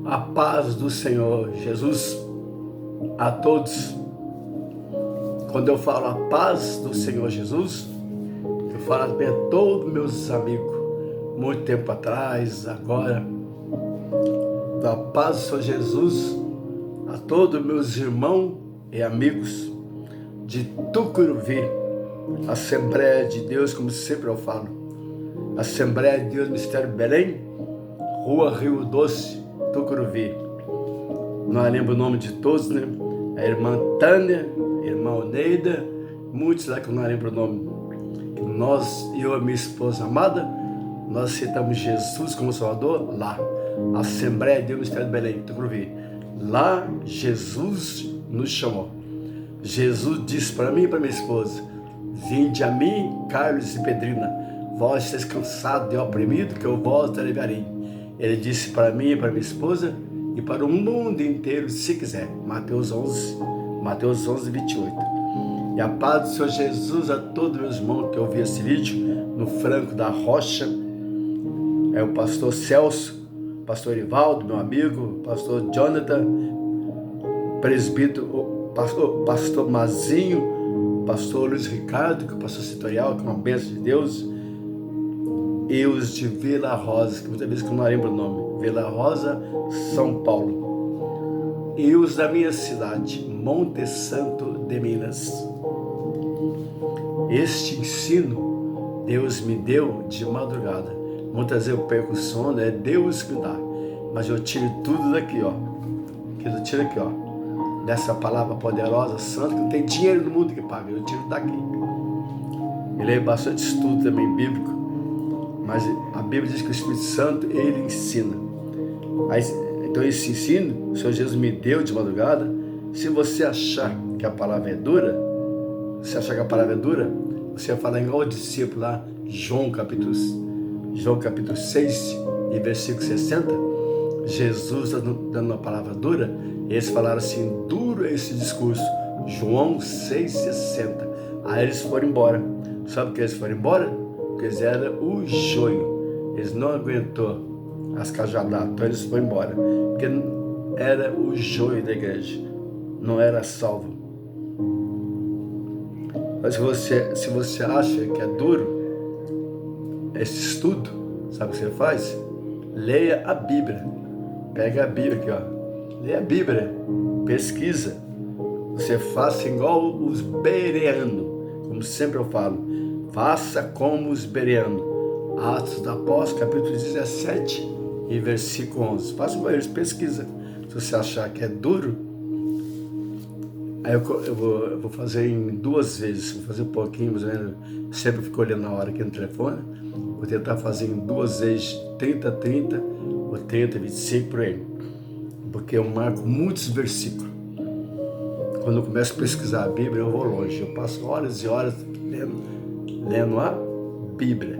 A paz do Senhor Jesus a todos. Quando eu falo a paz do Senhor Jesus, eu falo também a todos meus amigos, muito tempo atrás, agora. A paz do Senhor Jesus a todos meus irmãos e amigos de Tucuruvi, Assembleia de Deus, como sempre eu falo, Assembleia de Deus Mistério Belém, Rua Rio Doce, Tucuruvi. Não lembro o nome de todos, né? A irmã Tânia, a irmã Oneida, muitos lá que eu não lembro o nome. Nós, eu e minha esposa amada, nós aceitamos Jesus como Salvador lá. Assembleia de Deus Mistério de Belém, Tucuruvi. Lá Jesus nos chamou. Jesus disse para mim e para minha esposa: vinde a mim, Carlos e Pedrina, vós estáis cansados e oprimidos, que eu vos aliviarei. Ele disse para mim e para minha esposa e para o mundo inteiro, se quiser. Mateus 11, 28. E a paz do Senhor Jesus a todos meus irmãos que ouviram esse vídeo no Franco da Rocha. É o pastor Celso, pastor Ivaldo, meu amigo, pastor Jonathan, presbítero, pastor Mazinho, pastor Luiz Ricardo, que é o pastor setorial, que é uma bênção de Deus. E os de Vila Rosa, que muitas vezes eu não lembro o nome, Vila Rosa, São Paulo. E os da minha cidade, Monte Santo de Minas. Este ensino Deus me deu de madrugada. Muitas vezes eu perco o sono, é Deus que dá. Mas eu tiro tudo daqui, ó. Eu tiro aqui, ó. Dessa palavra poderosa, santa, que não tem dinheiro no mundo que paga. Eu tiro daqui. Eu leio bastante estudo também bíblico. Mas a Bíblia diz que o Espírito Santo, ele ensina. Então esse ensino, o Senhor Jesus me deu de madrugada. Se você achar que a palavra é dura, você vai falar igual o discípulo lá, João capítulo 6 e versículo 60. Jesus dando uma palavra dura, eles falaram assim: duro é esse discurso. João 6,60. Aí eles foram embora. Sabe por que eles foram embora? Porque eles eram o joio, eles não aguentou as cajadadas, então eles foram embora, porque era o joio da igreja, não era salvo. Mas se você acha que é duro esse estudo, sabe o que você faz? Leia a Bíblia, pega a Bíblia aqui, ó, leia a Bíblia, pesquisa, você faça igual os bereanos, como sempre eu falo. Faça como os bereanos. Atos dos Apóstolos, capítulo 17 e versículo 11. Faça com eles, pesquisa. Se você achar que é duro, aí eu vou fazer em 2 vezes. Vou fazer um pouquinho, mas eu sempre fico olhando a hora aqui no telefone. Vou tentar fazer em 2 vezes 30, 30, ou 30, 25 por aí. Porque eu marco muitos versículos. Quando eu começo a pesquisar a Bíblia, eu vou longe. Eu passo horas e horas lendo a Bíblia.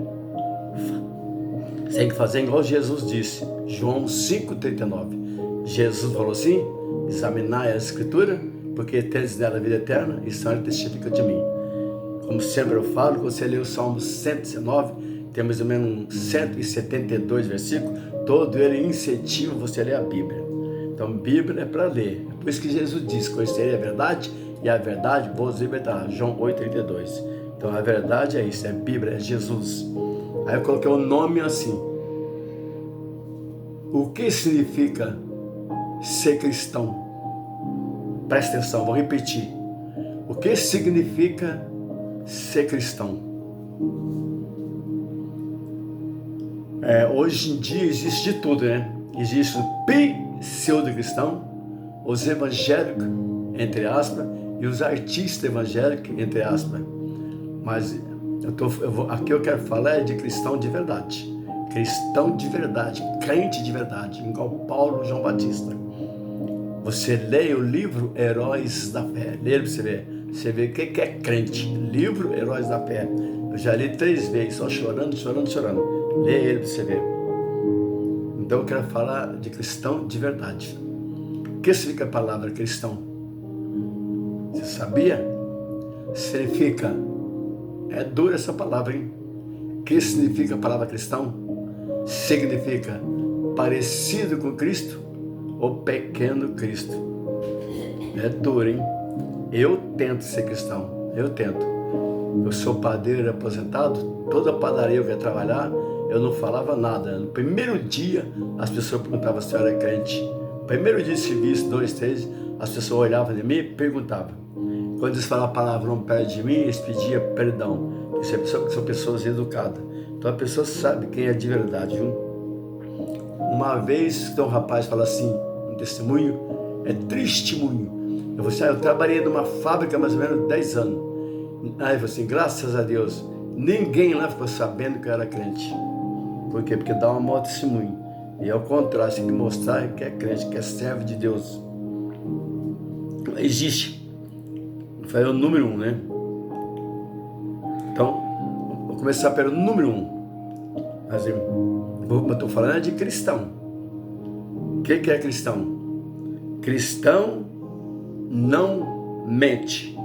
Você tem que fazer igual Jesus disse, João 5,39. Jesus falou assim: examinai a Escritura, porque tendes nela a vida eterna, e são testificam de mim. Como sempre eu falo, quando você lê o Salmo 119, tem mais ou menos 172 versículos, todo ele incentiva você a ler a Bíblia. Então, Bíblia é para ler. É por isso que Jesus disse: conhecerei a verdade, e a verdade vos libertará. João 8,32. Então, a verdade é isso, é Bíblia, é Jesus. Aí eu coloquei o nome assim. O que significa ser cristão? Presta atenção, vou repetir. O que significa ser cristão? Hoje em dia existe de tudo, né? Existe o pseudo-cristão, os evangélicos, entre aspas, e os artistas evangélicos, entre aspas. Mas aqui eu quero falar de cristão de verdade. Cristão de verdade, crente de verdade, igual Paulo João Batista. Você lê o livro Heróis da Fé. Lê para você ver. Você vê o que é crente. Livro Heróis da Fé. Eu já li 3 vezes, só chorando. Lê ele para você ver. Então eu quero falar de cristão de verdade. O que significa a palavra cristão? Você sabia? Significa... É dura essa palavra, hein? O que significa a palavra cristão? Significa parecido com Cristo ou pequeno Cristo. É duro, hein? Eu tento ser cristão, eu tento. Eu sou padeiro aposentado, toda padaria eu ia trabalhar, eu não falava nada. No primeiro dia, as pessoas perguntavam se eu era crente. No primeiro dia de serviço, 2, 3, as pessoas olhavam de mim e perguntavam. Quando eles falavam palavrão perto de mim, eles pediam perdão. São pessoas educadas. Então a pessoa sabe quem é de verdade, viu? Uma vez, um rapaz fala assim, um testemunho, é testemunho. Eu trabalhei numa fábrica há mais ou menos 10 anos. Aí eu falei assim, graças a Deus, ninguém lá ficou sabendo que eu era crente. Por quê? Porque dá uma mau testemunho. E ao contrário, você tem que mostrar que é crente, que é servo de Deus. Existe. Foi o número 1, né? Então, vou começar pelo número 1. Mas eu estou falando de cristão. O que é cristão? Cristão não mente.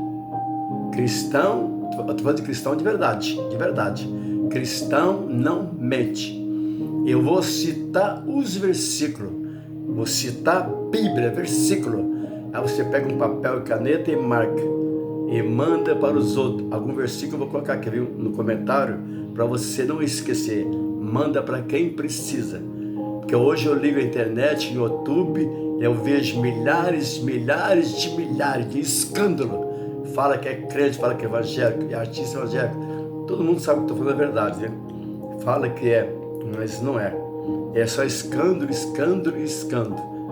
Cristão, estou falando de cristão de verdade, de verdade. Cristão não mente. Eu vou citar os versículos. Vou citar a Bíblia, versículo. Aí você pega um papel e caneta e marca. E manda para os outros. Algum versículo eu vou colocar aqui, viu, no comentário, para você não esquecer. Manda para quem precisa. Porque hoje eu ligo a internet, no YouTube, eu vejo milhares de escândalo. Fala que é crente, fala que é evangélico, é artista evangélico. Todo mundo sabe que estou falando a verdade, né? Fala que é, mas não é. É só escândalo.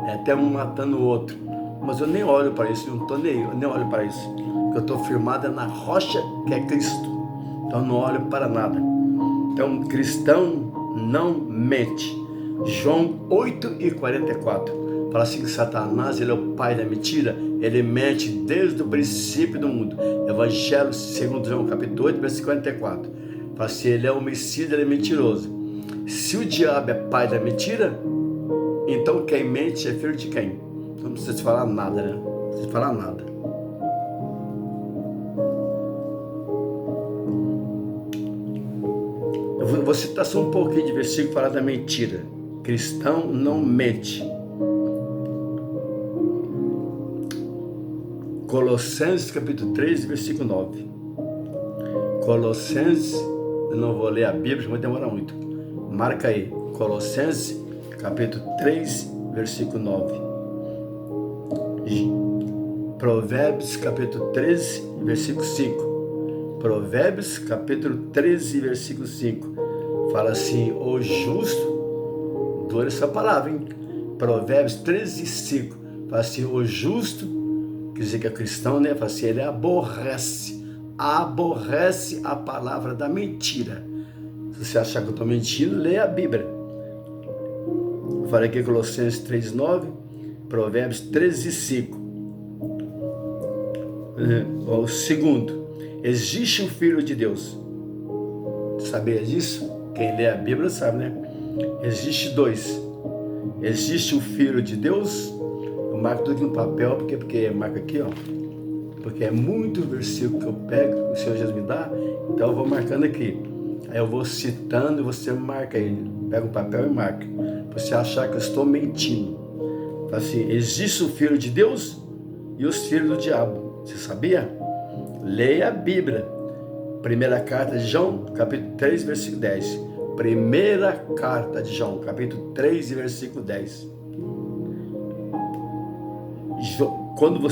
É até um matando o outro. Mas eu nem olho para isso, eu nem olho para isso. Porque eu estou firmado na rocha que é Cristo. Então eu não olho para nada. Então, cristão não mente. João 8:44 fala assim que Satanás, ele é o pai da mentira, ele mente desde o princípio do mundo. Evangelho segundo João capítulo 8, versículo 44. Fala assim, ele é homicida, ele é mentiroso. Se o diabo é pai da mentira, então quem mente é filho de quem? Não precisa falar nada, né? Não precisa falar nada. Eu vou citar só um pouquinho de versículo para falar da mentira. Cristão não mente. Colossenses capítulo 3, versículo 9. Colossenses, eu não vou ler a Bíblia, vai demorar muito. Marca aí, Colossenses capítulo 3, versículo 9. Provérbios capítulo 13, versículo 5. Provérbios capítulo 13, versículo 5. Fala assim, o justo, dura essa palavra, hein? Provérbios 13, 5. Fala assim, o justo, quer dizer que é cristão, né? Fala assim, ele aborrece a palavra da mentira. Se você achar que eu estou mentindo, leia a Bíblia. Falei aqui Colossenses 3, 9, Provérbios 13, 5. O segundo, existe um Filho de Deus. Sabia disso? Quem lê a Bíblia sabe, né? Existe 2. Existe um Filho de Deus. Eu marco tudo aqui no papel, porque marca aqui, ó. Porque é muito versículo que eu pego, que o Senhor Jesus me dá. Então eu vou marcando aqui. Aí eu vou citando e você marca aí. Pega um papel e marca. Pra você achar que eu estou mentindo. Então, assim, existe o Filho de Deus e os filhos do diabo. Você sabia? Leia a Bíblia. Primeira carta de João, capítulo 3, versículo 10. Primeira carta de João, capítulo 3, versículo 10. Quando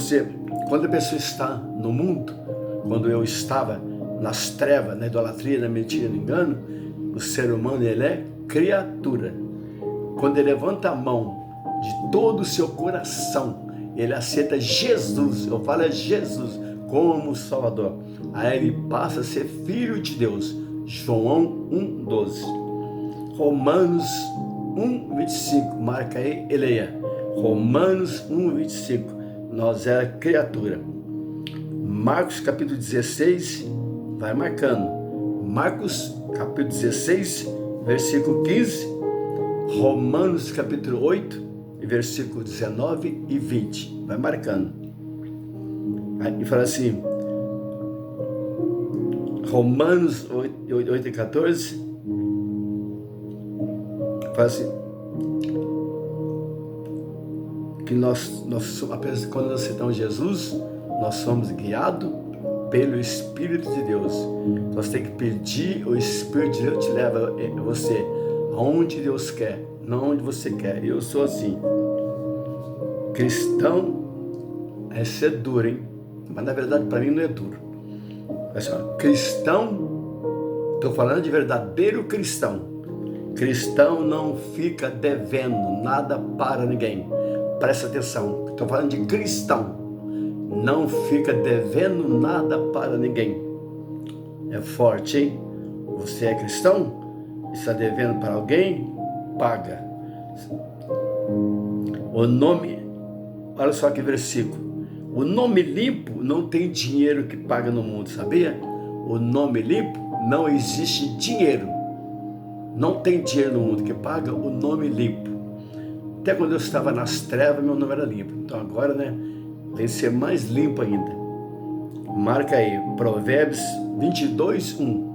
a pessoa está no mundo, quando eu estava nas trevas, na idolatria, na mentira, no engano, O ser humano, ele é criatura. Quando ele levanta a mão de todo o seu coração, ele aceita Jesus, eu falo é Jesus, como Salvador. Aí ele passa a ser filho de Deus. João 1,12. Romanos 1,25. Marca aí e leia. Romanos 1,25. Nós é criatura. Marcos capítulo 16, vai marcando. Marcos capítulo 16, versículo 15. Romanos capítulo 8, versículo 19 e 20. Vai marcando. Aí fala assim, Romanos 8 e 14, fala assim, que nós apenas quando nós aceitamos Jesus, nós somos guiados pelo Espírito de Deus. Nós temos que pedir, o Espírito de Deus te leva você aonde Deus quer, não onde você quer. Eu sou assim. Cristão é ser duro, hein? Mas na verdade para mim não é duro. Assim, cristão, estou falando de verdadeiro cristão. Cristão não fica devendo nada para ninguém. Presta atenção, estou falando de cristão. Não fica devendo nada para ninguém. É forte, hein? Você é cristão? Está devendo para alguém? Paga. O nome, olha só que versículo. O nome limpo não tem dinheiro que paga no mundo, sabia? O nome limpo não existe dinheiro. Não tem dinheiro no mundo que paga o nome limpo. Até quando eu estava nas trevas, meu nome era limpo. Então agora, né, tem que ser mais limpo ainda. Marca aí, Provérbios 22, 1.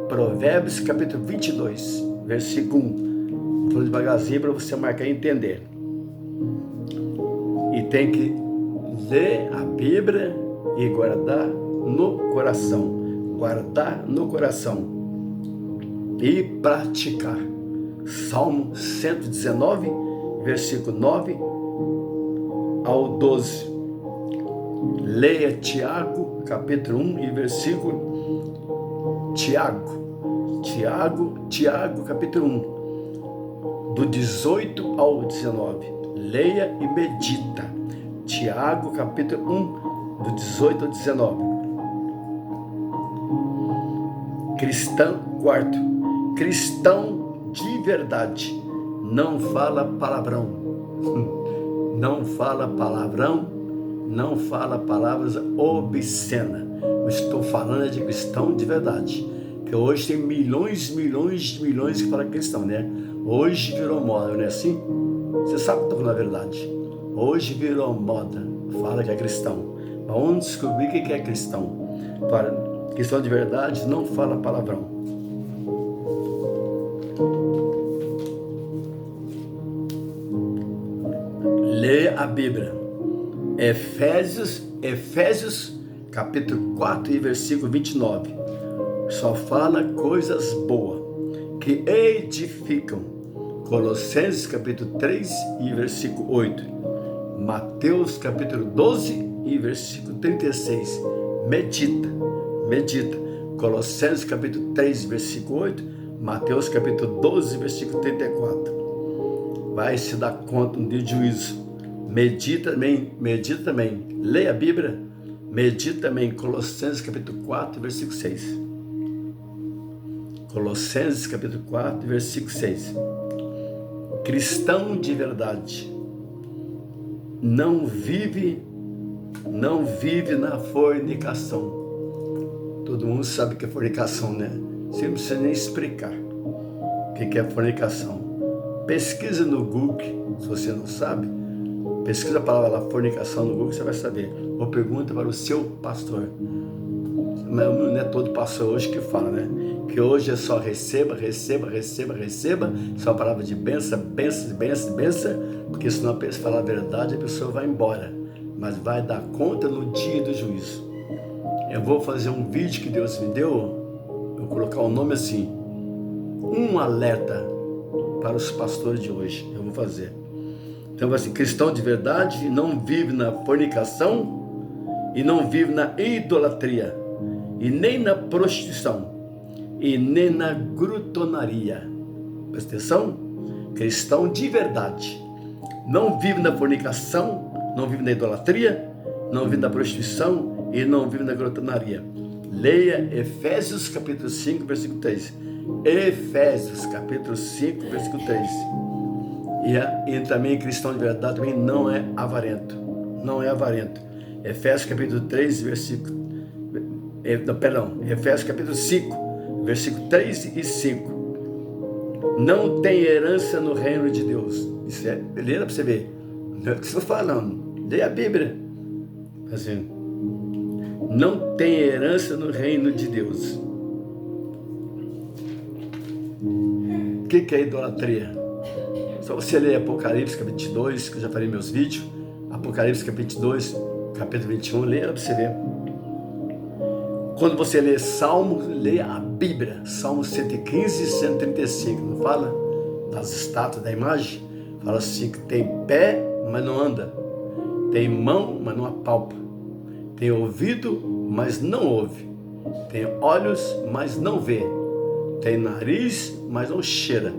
Provérbios capítulo 22, versículo 1. Vou falar devagarzinho para você marcar e entender. E tem que ler a Bíblia e guardar no coração. Guardar no coração. E praticar. Salmo 119, versículo 9 ao 12. Leia Tiago, capítulo 1 e versículo Tiago, capítulo 1, do 18 ao 19. Leia e medita. Tiago, capítulo 1, do 18 ao 19. Quarto, cristão de verdade não fala palavrão. Não fala palavrão, não fala palavras obscenas. Eu estou falando de cristão de verdade. Que hoje tem milhões que falam cristão, né? Hoje virou moda, não é assim? Você sabe que eu estou falando a verdade. Hoje virou moda, fala que é cristão. Mas vamos descobrir o que é cristão. Para cristão de verdade não fala palavrão. Leia a Bíblia. Efésios capítulo 4 e versículo 29. Só fala coisas boas, que edificam. Colossenses capítulo 3 e versículo 8. Mateus capítulo 12 e versículo 36. Medita. Colossenses capítulo 3, versículo 8. Mateus capítulo 12, versículo 34. Vai se dar conta no dia de juízo. Medita também. Leia a Bíblia. Medita também. Colossenses capítulo 4, versículo 6. Colossenses capítulo 4, versículo 6. Cristão de verdade não vive na fornicação. Todo mundo sabe o que é fornicação, né? Você não precisa nem explicar o que é fornicação. Pesquisa no Google, se você não sabe. Pesquisa a palavra fornicação no Google, você vai saber. Ou pergunta para o seu pastor. Mas não é todo pastor hoje que fala, né? Que hoje é só receba. Só a palavra de benção. Porque se não falar a verdade, a pessoa vai embora. Mas vai dar conta no dia do juízo. Eu vou fazer um vídeo que Deus me deu. Eu vou colocar o nome assim. Um alerta para os pastores de hoje. Eu vou fazer. Então, assim, cristão de verdade não vive na fornicação e não vive na idolatria e nem na prostituição. e nem na glutonaria. Presta atenção? Cristão de verdade. Não vive na fornicação, não vive na idolatria, não vive na prostituição e não vive na glutonaria. Leia Efésios capítulo 5, versículo 3. Efésios capítulo 5, versículo 3. E também cristão de verdade também não é avarento. Não é avarento. Efésios capítulo 3, versículo... Efésios capítulo 5, versículo 3 e 5. Não tem herança no reino de Deus. Isso é, leia para você ver. Não é o que estou falando. Leia a Bíblia. Assim, não tem herança no reino de Deus. O que é idolatria? Só você ler Apocalipse capítulo 22, que eu já falei em meus vídeos. Apocalipse capítulo 22, capítulo 21, leia para você ver. Quando você lê Salmos, leia a Bíblia. Salmos 115 e 135. Não fala das estátuas, da imagem? Fala assim que tem pé, mas não anda. Tem mão, mas não apalpa. Tem ouvido, mas não ouve. Tem olhos, mas não vê. Tem nariz, mas não cheira.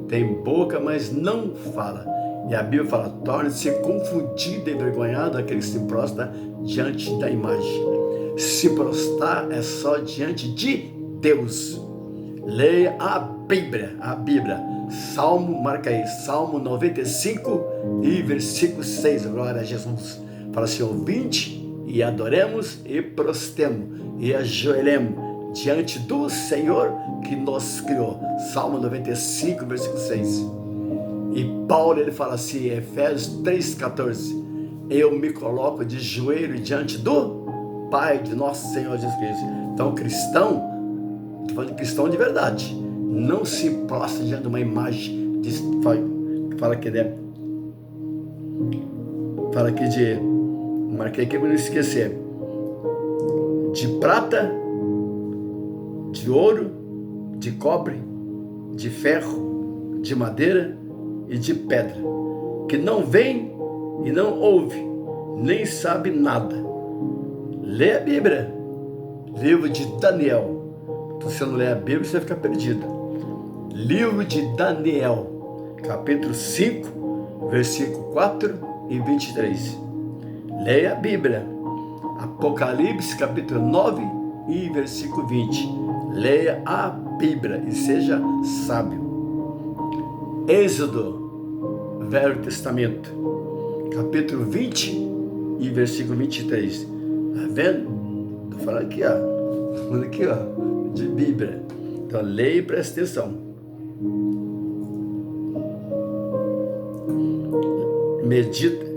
Tem boca, mas não fala. E a Bíblia fala, torne-se confundido e envergonhado aquele que se prostra diante da imagem. Se prostrar é só diante de Deus. Leia a Bíblia. Salmo, marca aí, Salmo 95 e versículo 6. Glória a Jesus. Fala assim, ouvinte, e adoremos e prostemos e ajoelhemos diante do Senhor que nos criou. Salmo 95, versículo 6. E Paulo, ele fala assim, Efésios 3,14. Eu me coloco de joelho diante do Pai de nosso Senhor Jesus Cristo. Então, cristão, estou falando de cristão de verdade, não se prostra diante de uma imagem fala aqui de, marquei aqui para não esquecer, de prata, de ouro, de cobre, de ferro, de madeira e de pedra, que não vem e não ouve, nem sabe nada. Lê a Bíblia, livro de Daniel. Se você não lê a Bíblia, você vai ficar perdido. Livro de Daniel, capítulo 5, versículo 4 e 23. Leia a Bíblia. Apocalipse, capítulo 9 e versículo 20. Leia a Bíblia e seja sábio. Êxodo, Velho Testamento, capítulo 20 e versículo 23. Tá vendo? Estou falando aqui, ó, de Bíblia. Então, leia e presta atenção. Medita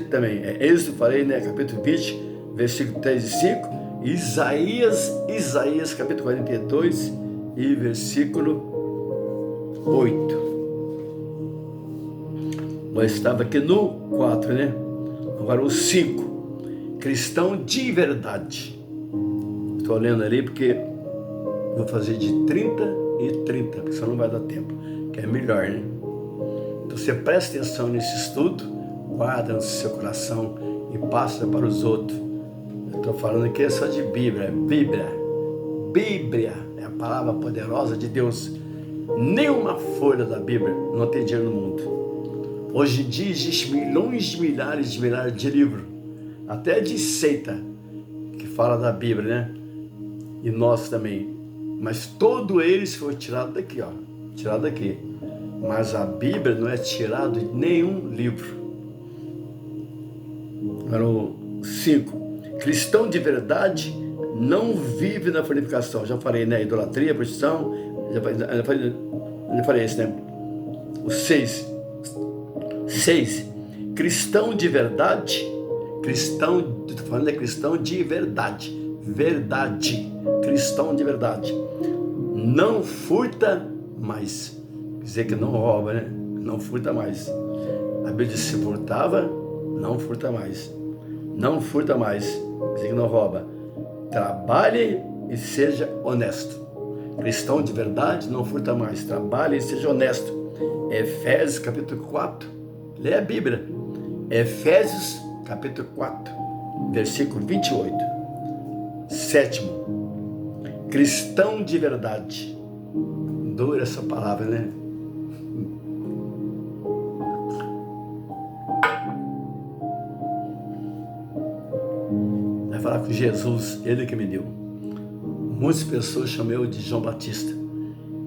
também. Êxodo, falei, né? Capítulo 20, versículo 3 e 5. Isaías, capítulo 42 e versículo 8. Mas estava aqui no 4, né? Agora o 5. Cristão de verdade. Estou lendo ali porque vou fazer de 30 e 30, porque senão não vai dar tempo, que é melhor, né? Então você presta atenção nesse estudo, guarda no seu coração e passa para os outros. Eu estou falando aqui só de Bíblia. Bíblia é a palavra poderosa de Deus. Nenhuma folha da Bíblia não tem dinheiro no mundo. Hoje em dia existem milhares de livros, até de seita, que fala da Bíblia, né? E nós também. Mas todos eles foram tirados daqui, ó. Tirado daqui. Mas a Bíblia não é tirada de nenhum livro. Agora o 5. Cristão de verdade não vive na fornicação. Já falei, né? Idolatria, prostituição. Já falei isso, né? O 6. Cristão de verdade. Estou falando cristão de verdade. Cristão de verdade. Não furta mais. Quer dizer que não rouba, né? Não furta mais. A Bíblia diz: se furtava, não furta mais. Não furta mais. Quer dizer que não rouba. Trabalhe e seja honesto. Cristão de verdade não furta mais. Trabalhe e seja honesto. Efésios capítulo 4. Leia a Bíblia. Efésios capítulo 4, versículo 28. 7. cristão de verdade. Dura essa palavra, né? Vai falar com Jesus, ele que me deu. Muitas pessoas chamam eu de João Batista.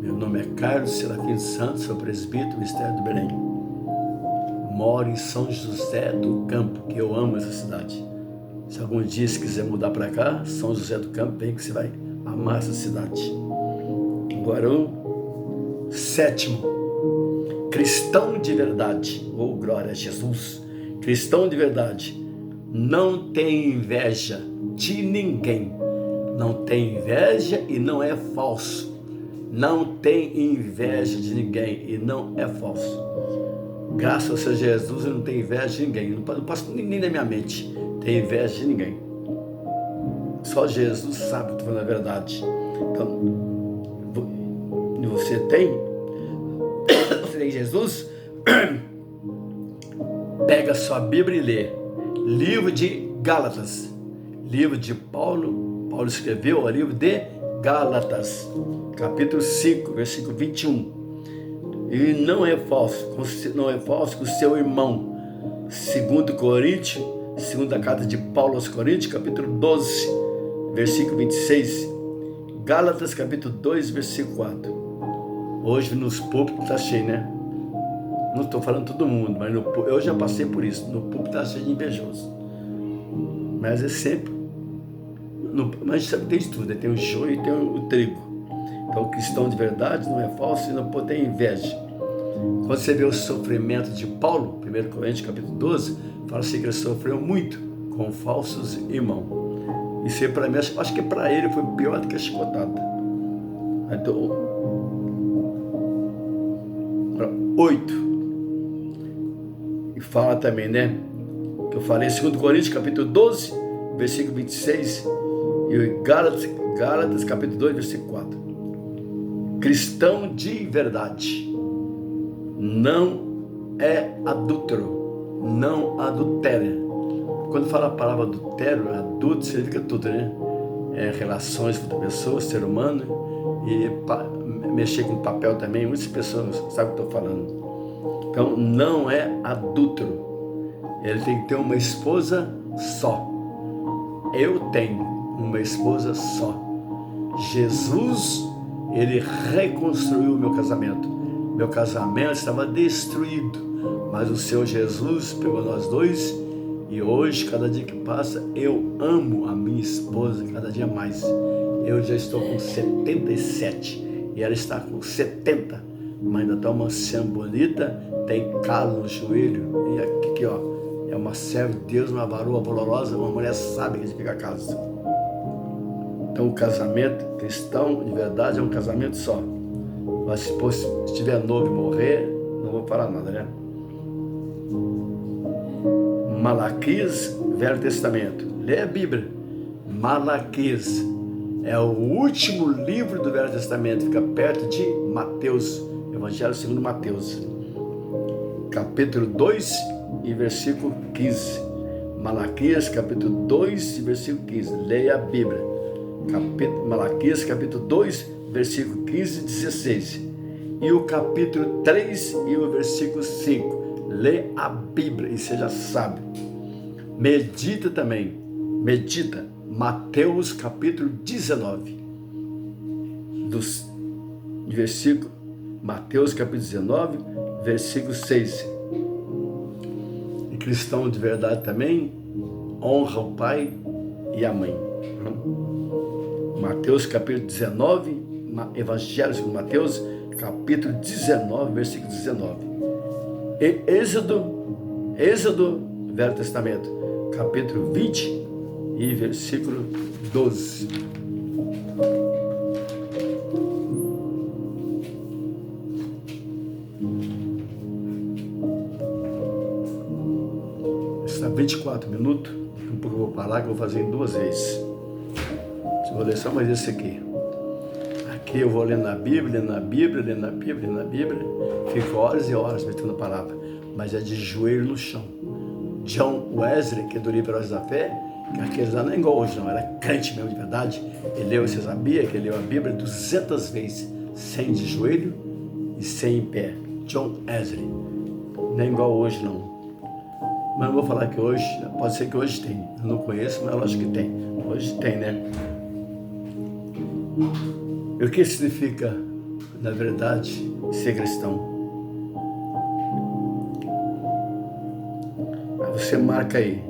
Meu nome é Carlos Serafim Santos, sou presbítero do Ministério do Belém. Moro em São José do Campo, que eu amo essa cidade. Se algum dia você quiser mudar para cá, São José do Campo, vem que você vai amar essa cidade. Agora o 7º, cristão de verdade. Oh, glória a Jesus. Cristão de verdade. Não tem inveja de ninguém. Não tem inveja e não é falso. Não tem inveja de ninguém e não é falso. Graças a Jesus eu não tenho inveja de ninguém. Não passo nem na minha mente ter inveja de ninguém. Só Jesus sabe que eu estou falando a verdade. Então, você tem Jesus? Pega a sua Bíblia e lê. Livro de Gálatas. Livro de Paulo escreveu o livro de Gálatas, capítulo 5, versículo 21. E não é falso com o seu irmão. 2 Coríntios, segunda carta de Paulo aos Coríntios, capítulo 12, versículo 26. Gálatas, capítulo 2, versículo 4. Hoje nos púlpitos está cheio, né? Não estou falando todo mundo, mas eu já passei por isso. No púlpito está cheio de invejoso. Mas é sempre. Mas sabe, tem de tudo, tem o joio e tem o trigo. Então o cristão de verdade não é falso e não pode ter inveja. Quando você vê o sofrimento de Paulo, 1 Coríntios capítulo 12, fala assim que ele sofreu muito com falsos irmãos. Isso aí para mim, acho que para ele foi pior do que a chicotada. Então, 8. E fala também, né? Que eu falei em 2 Coríntios capítulo 12, versículo 26. E Gálatas capítulo 2, versículo 4. Cristão de verdade não é adúltero, não adultera. Quando fala a palavra adultério, adulto significa tudo, né? Relações com outra pessoa, ser humano, e mexer com papel também. Muitas pessoas sabem o que eu estou falando. Então não é adúltero. Ele tem que ter uma esposa só. Eu tenho uma esposa só. Jesus, ele reconstruiu o meu casamento. Meu casamento estava destruído, mas o Senhor Jesus pegou nós dois e hoje, cada dia que passa, eu amo a minha esposa cada dia mais. Eu já estou com 77 e ela está com 70, mas ainda está uma anciã bonita, tem calo no joelho e aqui ó, é uma serva de Deus, uma varoa valorosa, uma mulher sábia que fica a casa. Então o casamento cristão de verdade é um casamento só. Mas se estiver novo e morrer, não vou falar nada, né? Malaquias, Velho Testamento. Lê a Bíblia. Malaquias é o último livro do Velho Testamento, fica perto de Mateus, Evangelho segundo Mateus, capítulo 2 e versículo 15. Malaquias, capítulo 2 e versículo 15. Leia a Bíblia. Malaquias, capítulo 2, versículo 15 e 16. E o capítulo 3 e o versículo 5. Lê a Bíblia e seja sábio. Medita também. Medita Mateus, capítulo 19. Mateus, capítulo 19, versículo 6. E cristão de verdade também honra o pai e a mãe. Mateus capítulo 19, Evangelho segundo Mateus, capítulo 19, versículo 19. E Êxodo, Velho Testamento, capítulo 20 e versículo 12. Está 24 minutos, um pouco eu vou parar que eu vou fazer em 2 vezes. Eu vou ler só mais esse aqui. Aqui eu vou lendo a Bíblia, lendo a Bíblia, lendo a Bíblia, lendo a Bíblia. Fico horas e horas metendo a palavra, mas é de joelho no chão. John Wesley, que é do livro Heróis da Fé, Aqueles lá não é igual hoje, não. Era crente mesmo de verdade. Ele leu, você sabia que ele leu a Bíblia 200 vezes, sem de joelho e sem em pé. John Wesley. Não é igual hoje, não. Mas não vou falar que hoje, pode ser que hoje tem. Eu não conheço, mas eu acho que tem. Hoje tem, né? E o que significa, na verdade, ser cristão? Você marca aí,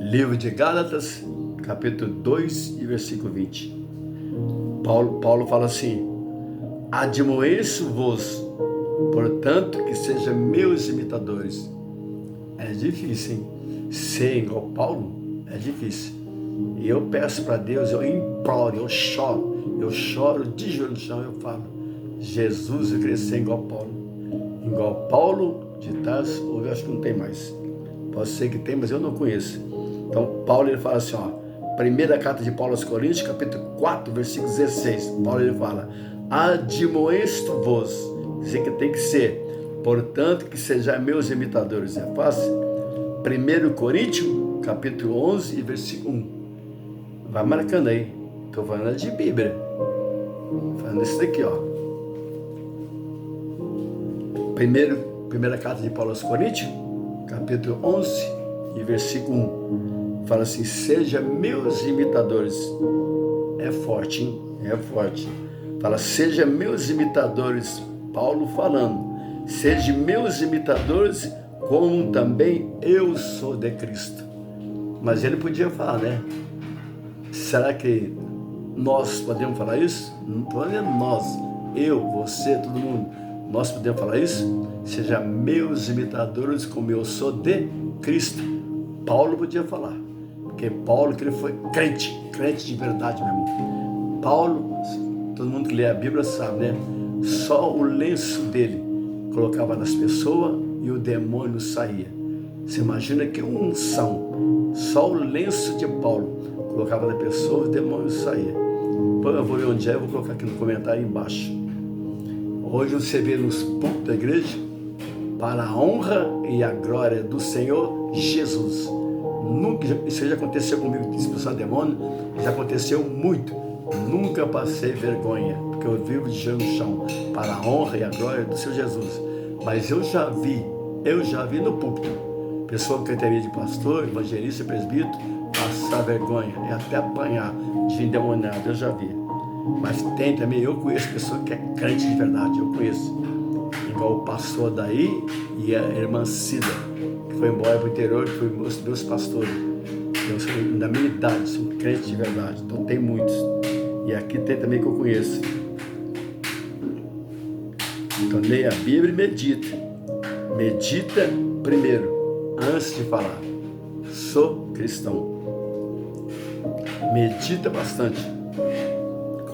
livro de Gálatas, capítulo 2 e versículo 20. Paulo fala assim: admoeço-vos, portanto, que sejam meus imitadores. É difícil, hein? Ser igual Paulo é difícil. E eu peço para Deus, eu imploro, eu choro de joelho no chão, eu falo: Jesus, eu queria ser igual Paulo. Igual Paulo de Tarso, eu acho que não tem mais. Pode ser que tem, mas eu não conheço. Então, Paulo ele fala assim, ó, primeira carta de Paulo aos Coríntios, capítulo 4, versículo 16. Paulo ele fala: admoesto-vos, dizer que tem que ser, portanto, que sejam meus imitadores. É fácil? 1 Coríntios, capítulo 11 e versículo 1. Vai marcando aí. Estou falando de Bíblia. Falando isso daqui, ó. Primeira carta de Paulo aos Coríntios, capítulo 11 e versículo 1. Fala assim: seja meus imitadores. É forte, hein? É forte. Fala: seja meus imitadores. Paulo falando: seja meus imitadores, como também eu sou de Cristo. Mas ele podia falar, né? Será que nós podemos falar isso? Não estou dizendo nós, eu, você, todo mundo. Nós podemos falar isso? Seja meus imitadores, como eu sou de Cristo. Paulo podia falar, porque Paulo, que ele foi crente de verdade mesmo. Paulo, todo mundo que lê a Bíblia sabe, né? Só o lenço dele colocava nas pessoas e o demônio saía. Você imagina que unção, só o lenço de Paulo colocava na pessoa e o demônio saía. Eu vou ver onde é, eu vou colocar aqui no comentário embaixo. Hoje você vê nos pontos da igreja, para a honra e a glória do Senhor Jesus. Nunca, isso já aconteceu comigo, de expulsar demônio, já aconteceu muito. Nunca passei vergonha, porque eu vivo de joelho no chão, para a honra e a glória do Senhor Jesus. Mas eu já vi no púlpito, pessoa que cantaria de pastor, evangelista, presbítero, passar vergonha e até apanhar de endemoniado, eu já vi. Mas tem também, eu conheço pessoa que é crente de verdade, eu conheço. Igual o pastor daí e a irmã Cida, que foi embora para o interior, que foi meus pastores. Eu sou da minha idade, sou crente de verdade, então tem muitos. E aqui tem também que eu conheço. Então leia a Bíblia e medita. Medita primeiro, antes de falar. Sou cristão. Medita bastante.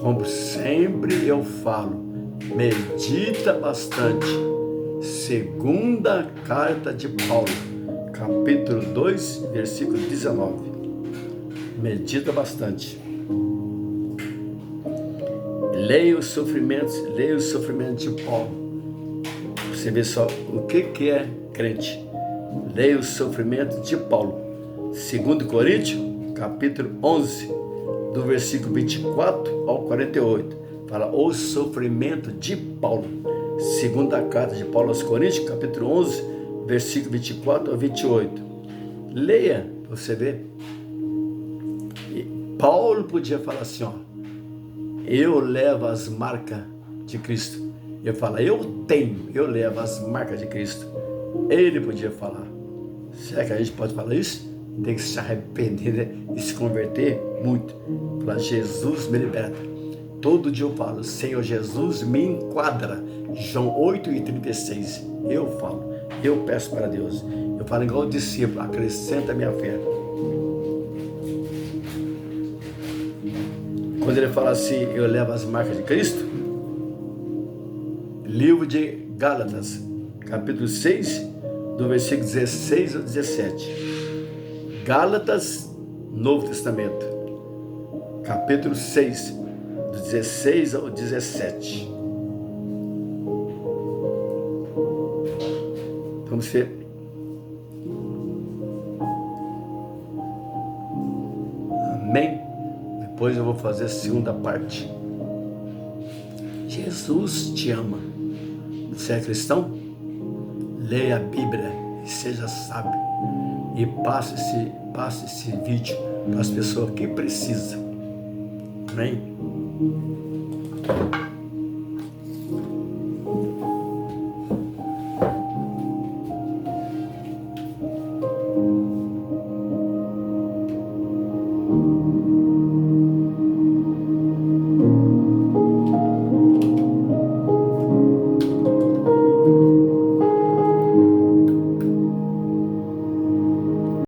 Como sempre eu falo, medita bastante. Segunda carta de Paulo, capítulo 2, versículo 19. Medita bastante. Leia os sofrimentos de Paulo. Você vê só o que é crente. Leia os sofrimentos de Paulo. 2 Coríntios, capítulo 11, do versículo 24 ao 48, fala o sofrimento de Paulo. Segunda carta de Paulo aos Coríntios, capítulo 11, versículo 24 ao 28. Leia, você vê. E Paulo podia falar assim, ó: eu levo as marcas de Cristo. Ele fala: eu levo as marcas de Cristo. Ele podia falar. Será que a gente pode falar isso? Tem que se arrepender, né? E se converter muito. Falar: Jesus me liberta. Todo dia eu falo: Senhor Jesus me enquadra. João 8:36. Eu falo, eu peço para Deus. Eu falo igual o discípulo: acrescenta a minha fé. Quando ele fala assim: eu levo as marcas de Cristo. Livro de Gálatas, capítulo 6, do versículo 16 ao 17. Gálatas, Novo Testamento, capítulo 6, do 16 ao 17. Vamos ver. depois eu vou fazer a segunda parte. Jesus te ama. Você é cristão? Leia a Bíblia e seja sábio. E passe esse vídeo para as pessoas que precisam. Amém?